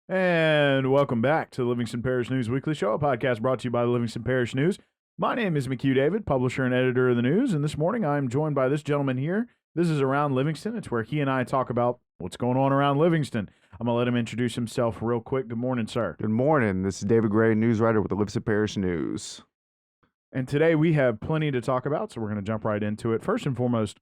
And welcome back to the Livingston Parish News Weekly Show, a podcast brought to you by the Livingston Parish News. My name is McHugh David, publisher and editor of the news, and this morning I'm joined by this gentleman here. This is Around Livingston. It's where he and I talk about what's going on around Livingston. I'm going to let him introduce himself real quick. Good morning, sir. Good morning. This is David Gray, news writer with the Livingston Parish News. And today we have plenty to talk about, so we're going to jump right into it. First and foremost,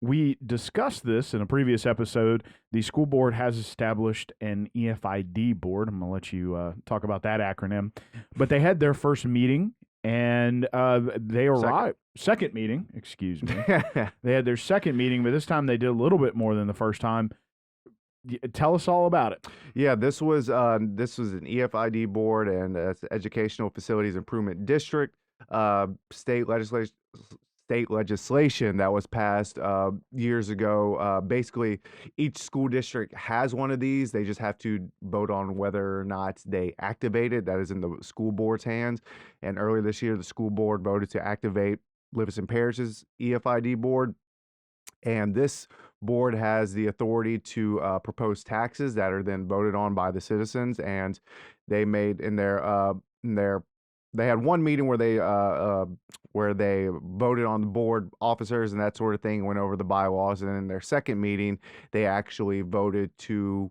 we discussed this in a previous episode. The school board has established an EFID board. I'm going to let you talk about that acronym. But they had their first meeting, and they arrived. Second meeting, excuse me. They had their second meeting, but this time they did a little bit more than the first time. Tell us all about it. Yeah, this was an EFID board, and it's Educational Facilities Improvement District. State legislation that was passed years ago. Basically, each school district has one of these. They just have to vote on whether or not they activate it. That is in the school board's hands. And earlier this year, the school board voted to activate Livingston Parish's EFID board. And this board has the authority to propose taxes that are then voted on by the citizens. And they made they had one meeting where they voted on the board officers and that sort of thing, went over the bylaws, and in their second meeting, they actually voted to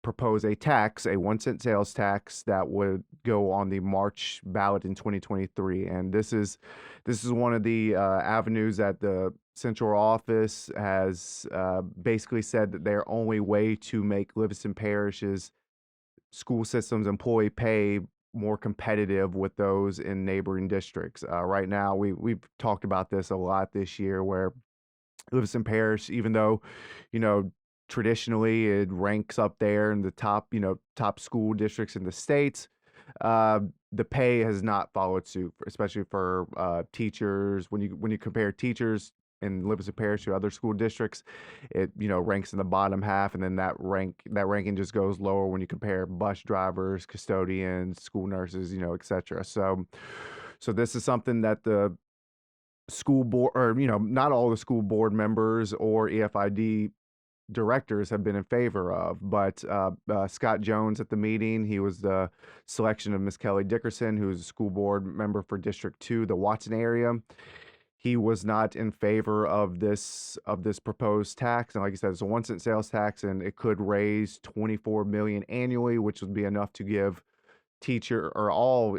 propose a tax, a 1-cent sales tax that would go on the March ballot in 2023. And this is one of the avenues that the central office has basically said that their only way to make Livingston Parish's school systems employee pay more competitive with those in neighboring districts. Right now, we've talked about this a lot this year, where Livingston Parish, even though, traditionally it ranks up there in the top school districts in the states, the pay has not followed suit, especially for teachers. When you compare teachers in Livingston Parish to other school districts, it ranks in the bottom half, and then that ranking just goes lower when you compare bus drivers, custodians, school nurses, etc. So this is something that the school board, or not all the school board members or EFID directors have been in favor of, but Scott Jones at the meeting, he was the selection of Miss Kelly Dickerson, who's a school board member for District 2, the Watson area. He was not in favor of this proposed tax, and like I said, it's a 1-cent sales tax, and it could raise $24 million annually, which would be enough to give all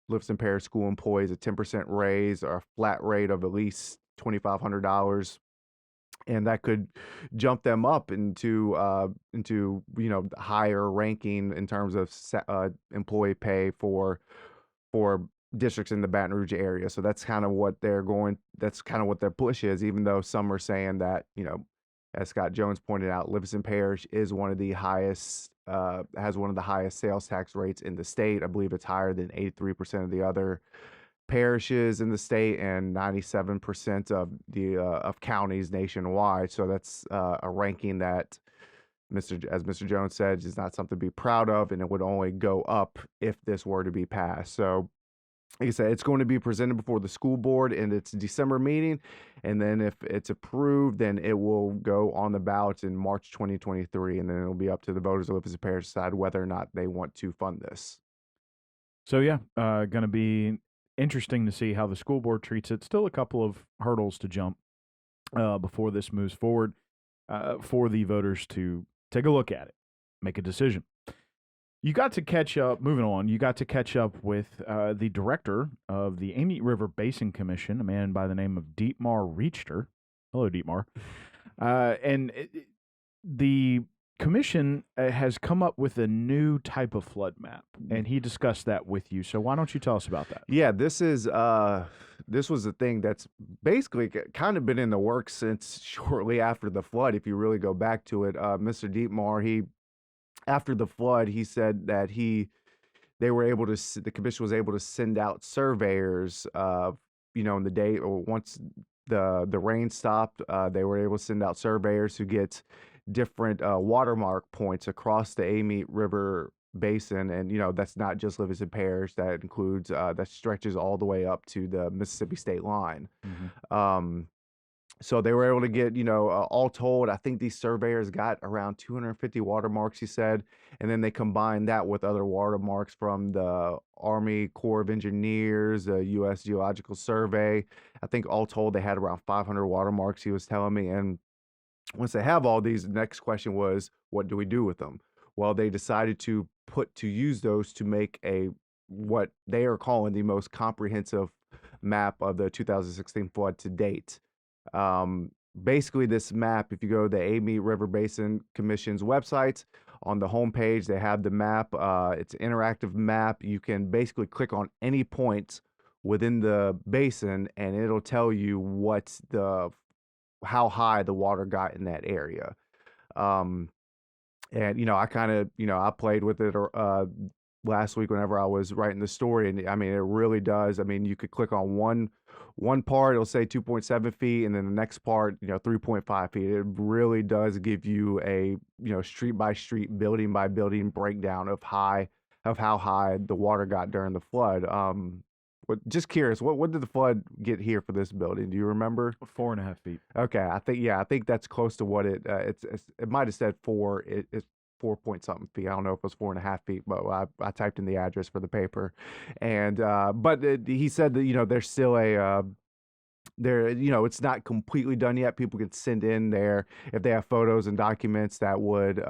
Livingston Parish school employees a 10% raise or a flat rate of at least $2,500, and that could jump them up into higher ranking in terms of employee pay for districts in the Baton Rouge area. So that's kind of what their push is, even though some are saying that, as Scott Jones pointed out, Livingston Parish is one of the highest, has one of the highest sales tax rates in the state. I believe it's higher than 83% of the other parishes in the state and 97% of the of counties nationwide. So that's a ranking that as Mr. Jones said, is not something to be proud of, and it would only go up if this were to be passed. So like I said, it's going to be presented before the school board in its December meeting, and then if it's approved, then it will go on the ballot in March 2023, and then it'll be up to the voters of Livingston Parish to decide whether or not they want to fund this. So yeah, going to be interesting to see how the school board treats it. Still a couple of hurdles to jump before this moves forward for the voters to take a look at it, make a decision. You got to catch up, moving on, you got to catch up with the director of the Amite River Basin Commission, a man by the name of Dietmar Richter. Hello, Dietmar. The commission has come up with a new type of flood map, and he discussed that with you. So why don't you tell us about that? Yeah, this was a thing that's basically kind of been in the works since shortly after the flood. If you really go back to it, Mr. Dietmar, after the flood, he said that the commission was able to send out surveyors, in the day, or once the rain stopped, they were able to send out surveyors who get different watermark points across the Amite River Basin, and that's not just Livingston Parish. That includes that stretches all the way up to the Mississippi state line. Mm-hmm. So they were able to get, all told, I think these surveyors got around 250 watermarks, he said, and then they combined that with other watermarks from the Army Corps of Engineers, the U.S. Geological Survey. I think all told they had around 500 watermarks, he was telling me. And once they have all these, the next question was, what do we do with them? Well, they decided to use those to make what they are calling the most comprehensive map of the 2016 flood to date. Um, Basically, this map, if you go to the Amy River Basin Commission's website, on the homepage, they have the map. It's an interactive map. You can basically click on any point within the basin, and it'll tell you how high the water got in that area. Um, and I kind of I played with it last week whenever I was writing the story, and I mean it really does. I mean you could click on one part, it'll say 2.7 feet, and then the next part 3.5 feet. It really does give you a street by street, building by building breakdown of how high the water got during the flood. But just curious, what did the flood get here for this building? Do you remember? 4.5 feet. Okay, I think that's close to what it might have said four. It's 4 point something feet. I don't know if it was 4.5 feet, but I typed in the address for the paper, and but he said that there's still it's not completely done yet. People can send in if they have photos and documents that would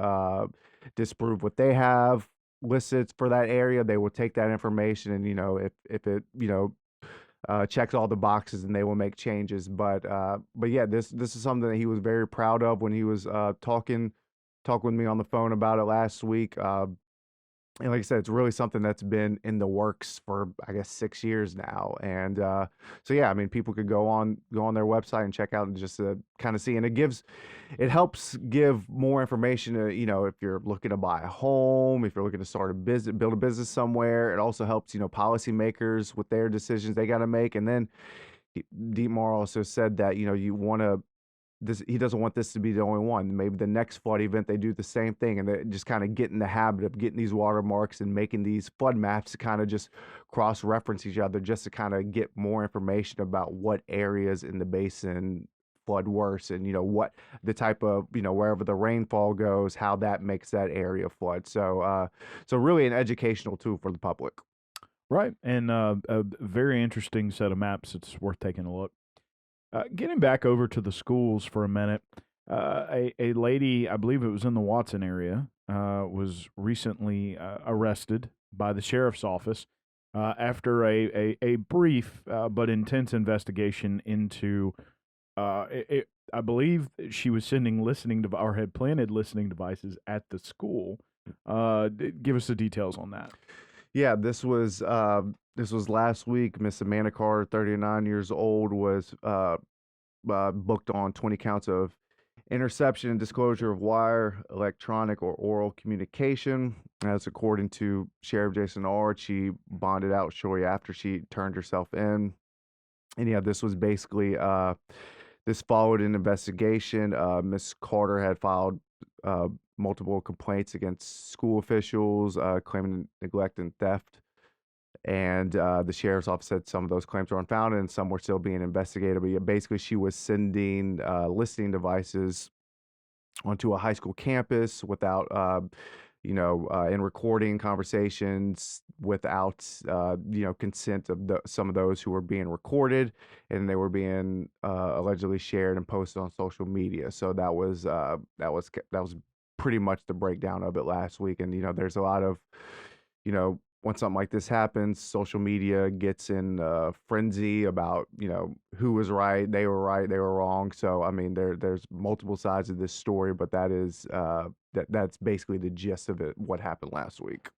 disprove what they have listed for that area. They will take that information, and if it checks all the boxes, and they will make changes. But yeah, this is something that he was very proud of when he was talking with me on the phone about it last week. And like I said, it's really something that's been in the works for, I guess, 6 years now. And so yeah, I mean, people could go on their website and check out and just kind of see. And it helps give more information. If you're looking to buy a home, if you're looking to start a business, build a business somewhere, it also helps policymakers with their decisions they got to make. And then Dietmar also said that you want to. He doesn't want this to be the only one. Maybe the next flood event they do the same thing, and they just kind of get in the habit of getting these watermarks and making these flood maps to kind of just cross-reference each other, just to kind of get more information about what areas in the basin flood worse, and what the type of wherever the rainfall goes, how that makes that area flood. So really an educational tool for the public. Right, and a very interesting set of maps. It's worth taking a look. Getting back over to the schools for a minute, a lady, I believe it was in the Watson area, was recently arrested by the sheriff's office after a brief but intense investigation into. I believe she was sending or had planted listening devices at the school. Give us the details on that. Yeah, this was last week. Miss Amanda Carr, 39 years old, was booked on 20 counts of interception and disclosure of wire, electronic, or oral communication. As according to Sheriff Jason Ard, she bonded out shortly after she turned herself in. And yeah, this was basically this followed an investigation. Miss Carter had filed multiple complaints against school officials claiming neglect and theft. And the sheriff's office said some of those claims were unfounded and some were still being investigated. But yeah, basically, she was sending listening devices onto a high school campus without, and recording conversations without, consent of some of those who were being recorded, and they were being allegedly shared and posted on social media. So that was pretty much the breakdown of it last week. And there's a lot of, when something like this happens, social media gets in frenzy about who was right, they were wrong. So I mean, there's multiple sides of this story, but that's basically the gist of it. What happened last week?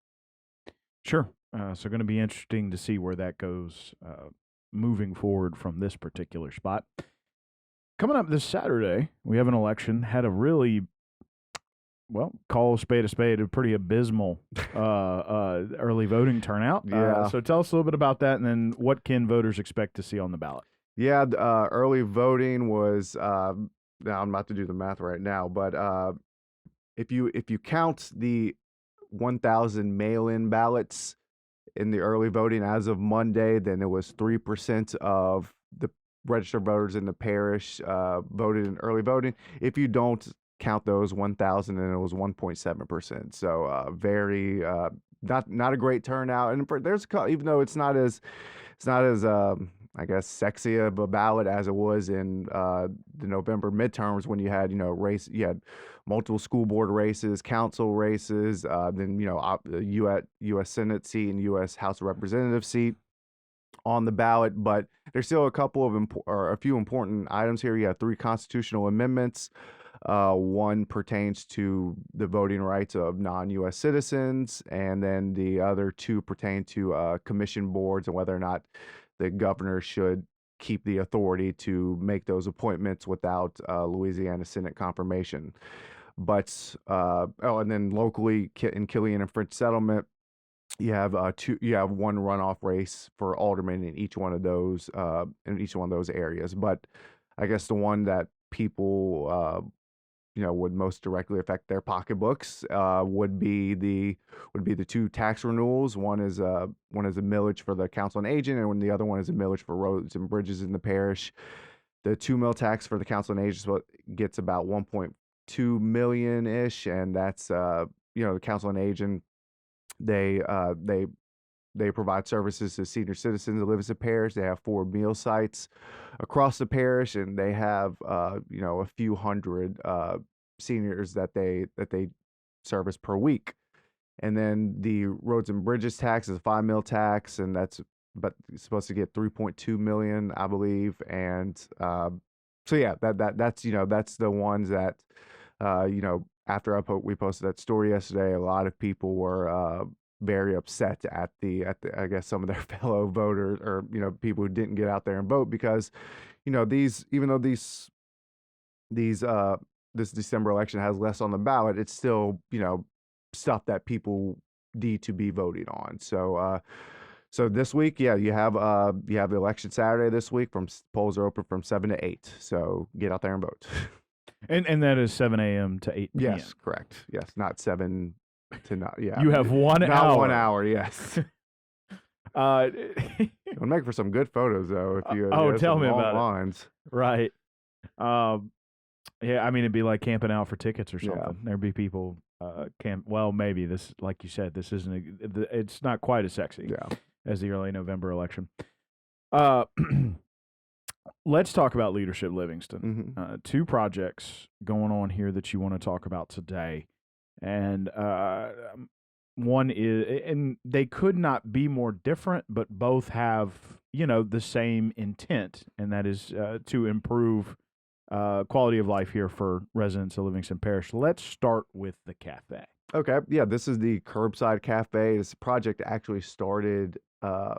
Sure. So going to be interesting to see where that goes moving forward from this particular spot. Coming up this Saturday, we have an election. Had a really call a spade, a pretty abysmal early voting turnout. Yeah. So tell us a little bit about that, and then what can voters expect to see on the ballot? Yeah, early voting was. Now I'm about to do the math right now, but if you count the 1,000 mail-in ballots in the early voting as of Monday, then it was 3% of registered voters in the parish voted in early voting. If you don't count those 1,000, and it was 1.7%. So very not a great turnout. And even though it's not as I guess sexy of a ballot as it was in the November midterms when you had you had multiple school board races, council races, then U.S. Senate seat and U.S. House of Representatives seat on the ballot. But there's still a few important items here. You have 3 constitutional amendments. One pertains to the voting rights of non-U.S. citizens, and then the other 2 pertain to commission boards and whether or not the governor should keep the authority to make those appointments without Louisiana Senate confirmation. But and then locally in Killeen and French Settlement, you have one runoff race for alderman in each one of those areas. But I guess the one that people would most directly affect their pocketbooks would be the 2 tax renewals. One is a millage for the council on aging, and the other one is a millage for roads and bridges in the parish. The 2 mill tax for the council on aging gets about 1.2 million ish, and that's the council on aging. They provide services to senior citizens that live in the parish. They have 4 meal sites across the parish, and they have a few hundred seniors that they service per week. And then the roads and bridges tax is a 5 mil tax, and but it's supposed to get 3.2 million, I believe. And so yeah, that's the ones that after we posted that story yesterday, a lot of people were very upset at the I guess some of their fellow voters or people who didn't get out there and vote, because even though this December election has less on the ballot, it's still stuff that people need to be voting on. So this week, you have the election Saturday this week. Polls are open from 7 to 8. So get out there and vote. And that is 7 a.m. to 8 p.m. Yes, correct. Yes, not 7 to not. Yeah, you have 1 hour. Not 1 hour. Yes. It'll make for some good photos though. If you tell me about lines. It. Right. Yeah, I mean it'd be like camping out for tickets or something. Yeah. There'd be people well, maybe this, like you said, this isn't it's not quite as sexy as the early November election. Let's talk about Leadership Livingston. Mm-hmm. 2 projects going on here that you want to talk about today. And one is, and they could not be more different, but both have, the same intent, and that is to improve quality of life here for residents of Livingston Parish. Let's start with the cafe. Okay. Yeah, this is the Curbside Cafe. This project actually started, I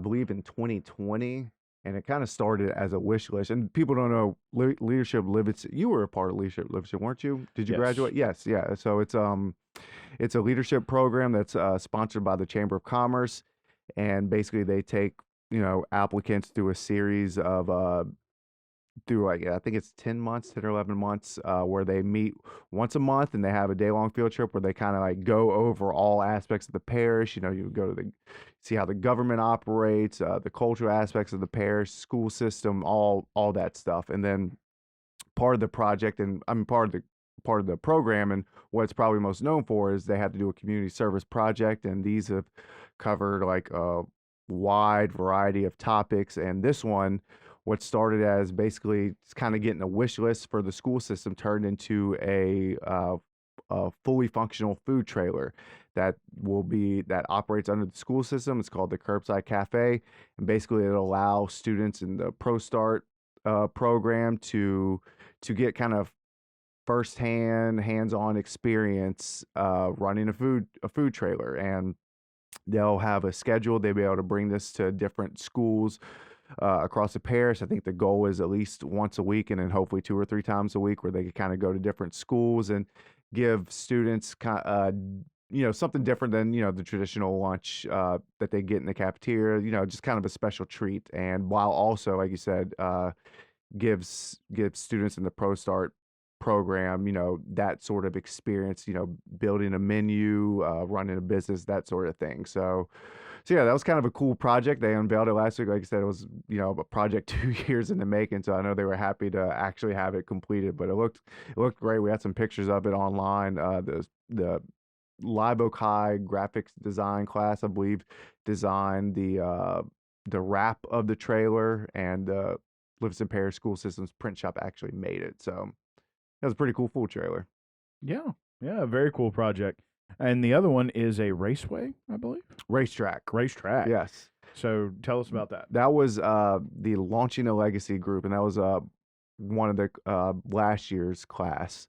believe, in 2020. And it kind of started as a wish list. And people don't know Leadership Livingston. You were a part of Leadership Livingston, weren't you? Did you graduate? Yes. Yeah. So it's a leadership program that's sponsored by the Chamber of Commerce, and basically they take applicants through a series of I think it's 10 or 11 months where they meet once a month, and they have a day-long field trip where they kind of go over all aspects of the parish. You go to see how the government operates, the cultural aspects of the parish, school system, all that stuff. And then part of the project, and part of the program, and what it's probably most known for, is they have to do a community service project, and these have covered a wide variety of topics. And this one, what started as basically kind of getting a wish list for the school system, turned into a fully functional food trailer that operates under the school system. It's called the Curbside Cafe, and basically it allows students in the Pro Start program to get kind of firsthand, hands-on experience running a food trailer. And they'll have a schedule. They'll be able to bring this to different schools across the parish. I think the goal is at least once a week, and then hopefully 2 or 3 times a week, where they can kind of go to different schools and give students something different than the traditional lunch that they get in the cafeteria. Just kind of a special treat, and while also, like you said, gives students in the Pro Start program, that sort of experience, building a menu, running a business, that sort of thing. So yeah, that was kind of a cool project. They unveiled it last week. Like I said, it was, a project 2 years in the making. So I know they were happy to actually have it completed, but it looked great. We had some pictures of it online. The Live Oak High graphics design class, I believe, designed the wrap of the trailer, and Livingston Parish School Systems print shop actually made it. So that was a pretty cool full trailer. Yeah, yeah, very cool project. And the other one is a raceway, I believe. Racetrack. Racetrack. Yes. So tell us about that. That was the Launching a Legacy group, and that was one of the last year's class.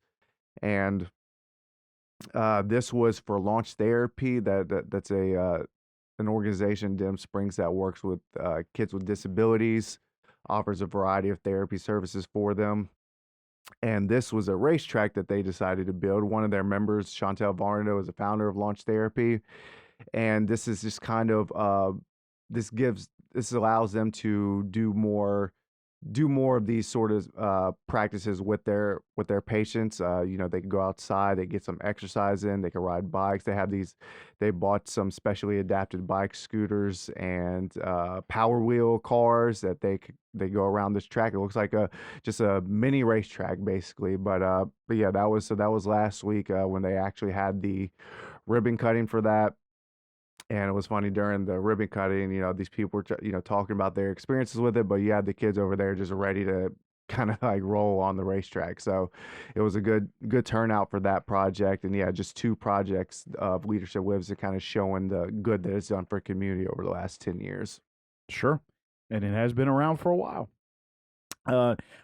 And this was for launch therapy. That's an organization, Dim Springs, that works with kids with disabilities, offers a variety of therapy services for them. And this was a racetrack that they decided to build. One of their members, Chantel Varno, is a founder of Launch Therapy. And this is just kind of this allows them to do more of these sort of practices with their patients. They can go outside, they get some exercise in, they can ride bikes. They bought some specially adapted bike scooters and power wheel cars that they go around this track. It looks like just a mini racetrack basically. But yeah, that was last week when they actually had the ribbon cutting for that. And it was funny during the ribbon cutting, these people were, talking about their experiences with it, but you had the kids over there just ready to kind of like roll on the racetrack. So it was a good turnout for that project. And yeah, just 2 projects of Leadership Lives and kind of showing the good that it's done for community over the last 10 years. Sure. And it has been around for a while.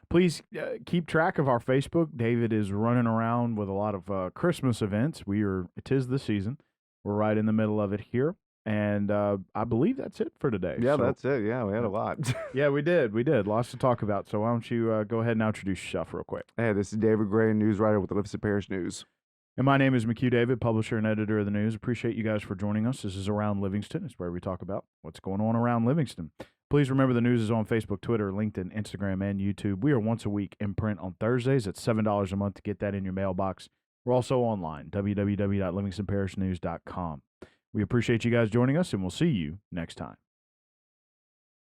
Please keep track of our Facebook. David is running around with a lot of Christmas events. It is the season. We're right in the middle of it here. And I believe that's it for today. Yeah, that's it. Yeah, we had a lot. Yeah, we did. Lots to talk about. So why don't you go ahead and introduce yourself real quick. Hey, this is David Gray, news writer with the Livingston Parish News. And my name is McHugh David, publisher and editor of the news. Appreciate you guys for joining us. This is Around Livingston. It's where we talk about what's going on around Livingston. Please remember the news is on Facebook, Twitter, LinkedIn, Instagram, and YouTube. We are once a week in print on Thursdays at $7 a month to get that in your mailbox. We're also online, www.livingstonparishnews.com. We appreciate you guys joining us, and we'll see you next time.